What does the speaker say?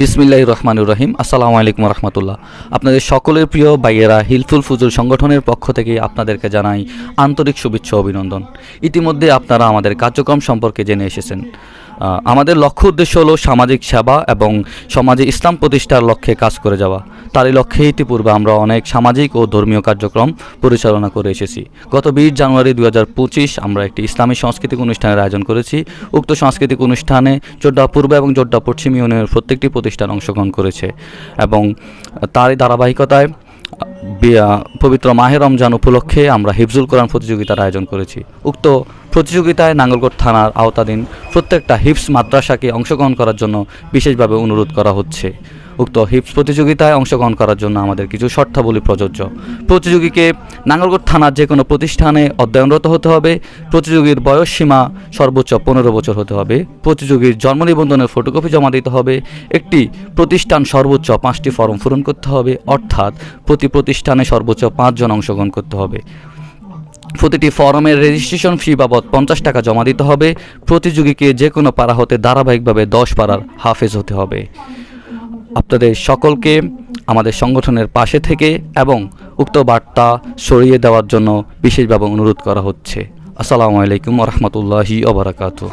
বিসমিল্লাহির রহমানির রহিম। আসসালামু আলাইকুম রহমতুল্লাহ। আপনাদের সকলের প্রিয় ভাইয়েরা হিলফুল ফুজুল সংগঠনের পক্ষ থেকে আপনাদেরকে জানাই আন্তরিক শুভেচ্ছা ও অভিনন্দন। ইতিমধ্যে আপনারা আমাদের কার্যক্রম সম্পর্কে জেনে এসেছেন। আমাদের লক্ষ্য উদ্দেশ্য হলো সামাজিক সেবা এবং সমাজে ইসলাম প্রতিষ্ঠার লক্ষ্যে কাজ করে যাওয়া। তারই লক্ষ্যে ইতিপূর্বে আমরা অনেক সামাজিক ও ধর্মীয় কার্যক্রম পরিচালনা করে এসেছি। গত 20 জানুয়ারি 2025 আমরা একটি ইসলামী সাংস্কৃতিক অনুষ্ঠানের আয়োজন করেছি। উক্ত সাংস্কৃতিক অনুষ্ঠানে জোড্ডা পূর্ব এবং জোড্ডা পশ্চিম ইউনিয়নের প্রত্যেকটি প্রতিষ্ঠান অংশগ্রহণ করেছে এবং তারই ধারাবাহিকতায় পবিত্র মাহে রমজান উপলক্ষে আমরা হিফজুল কোরআন প্রতিযোগিতার আয়োজন করেছি। উক্ত প্রতিযোগিতায় নাঙ্গলকোট থানার আওতাধীন প্রত্যেকটা হিফজ মাদ্রাসাকে অংশগ্রহণ করার জন্য বিশেষভাবে অনুরোধ করা হচ্ছে। উক্ত হিফজ প্রতিযোগিতায় অংশগ্রহণ করার জন্য আমাদের কিছু শর্তাবলী প্রযোজ্য। প্রতিযোগীকে নাঙ্গলকোট থানার যে কোনো প্রতিষ্ঠানে অধ্যয়নরত হতে হবে। প্রতিযোগীর বয়স সীমা সর্বোচ্চ 15 বছর হতে হবে। প্রতিযোগীর জন্ম নিবন্ধনের ফটোকপি জমা দিতে হবে। একটি প্রতিষ্ঠান সর্বোচ্চ 5টি ফর্ম পূরণ করতে হবে, অর্থাৎ প্রতি প্রতিষ্ঠানে সর্বোচ্চ 5 জন অংশগ্রহণ করতে হবে। প্রতিটি ফর্মের রেজিস্ট্রেশন ফি বাবদ 50 টাকা জমা দিতে হবে। প্রতিযোগীকে যে কোনো পাড়া হতে ধারাবাহিকভাবে 10 পাড়ার হাফেজ হতে হবে। আপনাদের সকলকে আমাদের সংগঠনের পাশে থেকে এবং উক্ত বার্তা ছড়িয়ে দেওয়ার জন্য বিশেষভাবে অনুরোধ করা হচ্ছে। আসসালামু আলাইকুম ওয়া রাহমাতুল্লাহি ওয়া বারাকাতুহু।